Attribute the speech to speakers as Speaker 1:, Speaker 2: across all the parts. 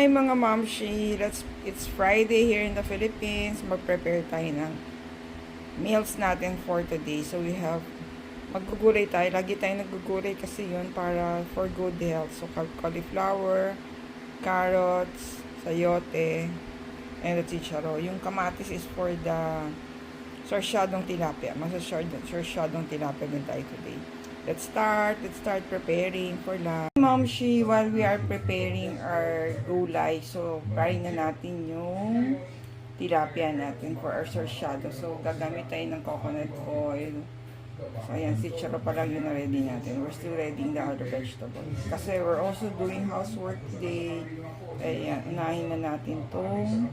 Speaker 1: Hi mga mamshi, it's Friday here in the Philippines. Mag-prepare tayo ng meals natin for today. So we have, maggugulay tayo. Lagi tayo naggugulay kasi yun para for good health. So cauliflower, carrots, sayote, and the chicharo. Yung kamatis is for the sarsyadong tilapia. Sarsyadong tilapia din tayo today. Let's start preparing for lunch. Momshi, while we are preparing our gulay, so fry na natin yung tilapia natin for our sarsyado. So gagamit tayo ng coconut oil. So ayan, si charo pa lang yun na ready natin. We're still readying the other vegetables. Kasi we're also doing housework today. Ayan, unahin na natin tong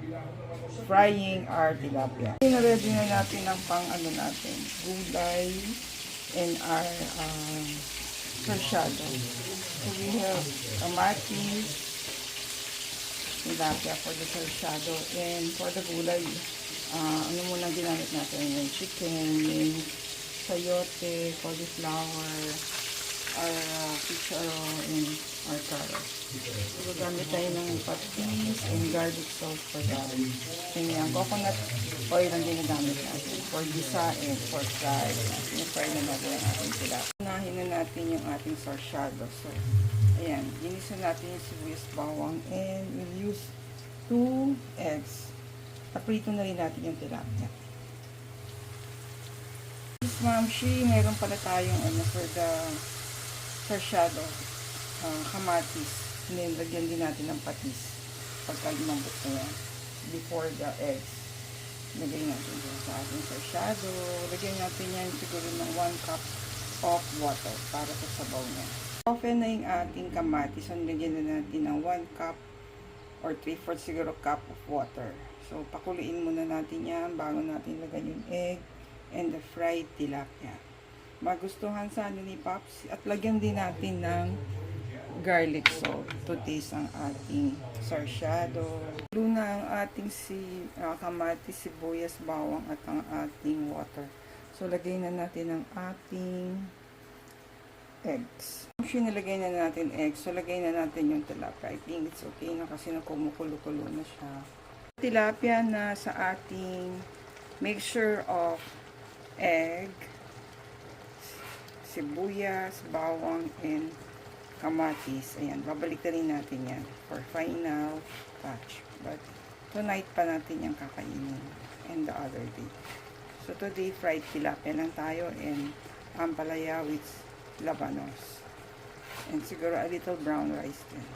Speaker 1: frying our tilapia. Na-ready na natin ang pang natin, gulay and our sarsyado. So we have kamatis, tilapia for the sarsyado, and for the gulay, ano muna ginamit natin, yung chicken, yung sayote, cauliflower, our chicharo, and our carrots. So gamit tayo ng patis and garlic sauce for that. And yung coconut oil ang ginagamit natin for gisa and for fry. Fry na natin ang ating sila. Unahin na natin yung ating sarsyado. So, ayan, ginisa natin yung sibuyas bawang and we'll use 2 eggs. Paprito na rin natin yung tilapia. Mamshi, meron pala tayong for the sarsyado, kamatis. Lagyan din natin ng patis pagka lumambot na yan before the eggs. Lagyan natin dyan sa ating sarsyado. Lagyan natin yan siguro ng 1 cup of water para sa sabaw niya. Soften na yung ating kamatis. So, lagyan na natin ng 1 cup or 3/4 siguro cup of water. So, pakuliin muna natin yan bago natin lagyan yung egg and the fried tilapia. Magustuhan sana ni Pops. At lagyan din natin ng garlic salt to taste ang ating sarsyado. Luna ang ating kamatis, sibuyas, bawang at ang ating water. So, lagay na natin ang ating eggs. Once nilagay na natin eggs, so lagay na natin yung tilapia. I think it's okay na kasi kumukulo-kulo na siya. Tilapia na sa ating mixture of egg, sibuyas, bawang, and kamatis. Ayan, babalik na rin natin yan for final touch. But tonight pa natin yung kakainin and the other day. So today, fried tilapia lang tayo and ampalaya with labanos. And siguro a little brown rice din.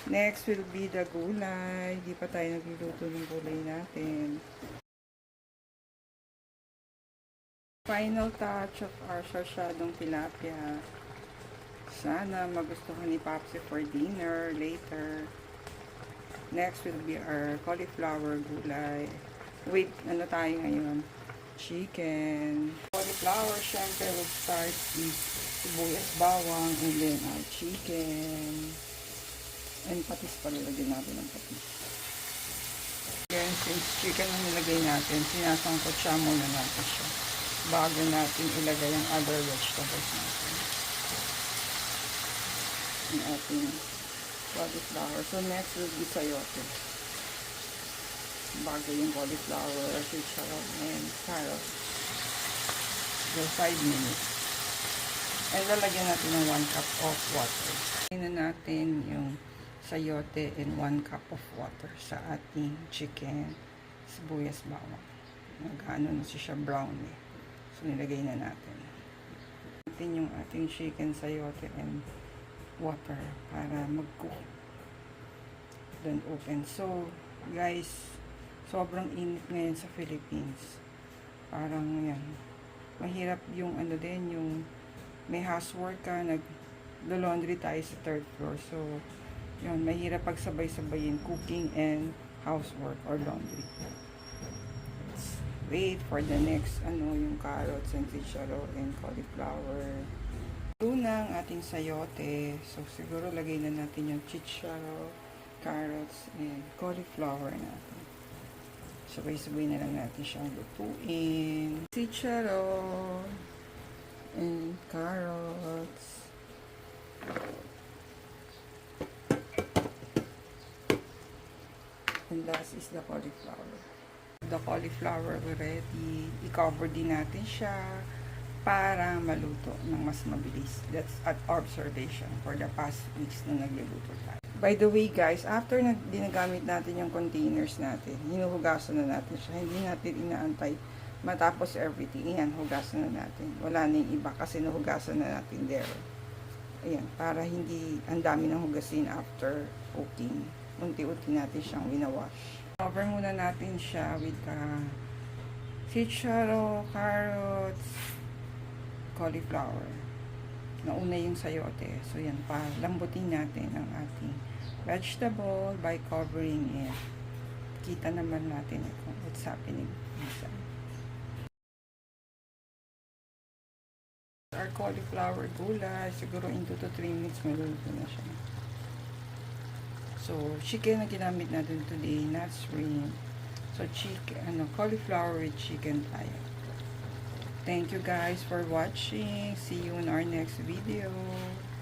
Speaker 1: Next will be the gulay. Di pa tayo nagluluto ng gulay natin. Final touch of our sarsyadong tilapia. Sana magustuhan ni Popsy for dinner later. Next will be our cauliflower gulay. Wait, ano tayo ngayon? Chicken. Cauliflower, syempre, will start with sibuyas, bawang, and then our chicken. And patis pa nilagyan natin ng patis. Again, since chicken ang nilagay natin, sinasangkot siya muna natin siya bago natin ilagay ang other vegetables natin. Ang ating cauliflower. So, next will be sayote. Bago yung cauliflower, chicharo, and carrots. So, 5 minutes. And lalagyan natin ng 1 cup of water. Lagyan na natin yung sayote and 1 cup of water sa ating chicken, sibuyas, bawang. Nag-ano na siya brown eh. So, nilagay na natin. Natin yung ating chicken, sayote, and water para mag-cook. Then open. So, guys, sobrang init ngayon sa Philippines. Parang yan. Mahirap yung din, yung may housework ka, nag-laundry tayo sa 3rd floor. So, yun, mahirap pagsabay-sabayin cooking and housework or laundry. Let's wait for the next, yung carrots and chicharo and cauliflower. Una ang ating sayote. So, siguro lagay na natin yung chicharo, carrots, and cauliflower natin. Sabay-sabay na lang natin siyang lutuin. Chicharo and carrots. And last is the cauliflower. The cauliflower already, i-cover din natin siya para maluto ng mas mabilis. That's at observation for the past weeks na nagluluto tayo. By the way guys, after na dinagamit natin yung containers natin, hinuhugasan na natin siya. Hindi natin inaantay matapos everything. Ayan, hugasan na natin. Wala na yung iba kasi nahugasan na natin there. Ayan, para hindi ang dami ng hugasin after cooking. Unti-unti natin siyang winawash. Cover muna natin siya with chicharo, carrots, cauliflower. Nauna yung sayote. So yan pa, lambutin natin ang ating vegetable by covering it. Kita naman natin kung what's happening inside. Our cauliflower gulay, siguro in 2 to 3 minutes maluluto na siya. So, chicken na ginamit natin today, not shrimp. So, chicken, cauliflower with chicken tayo. Thank you guys for watching. See you in our next video.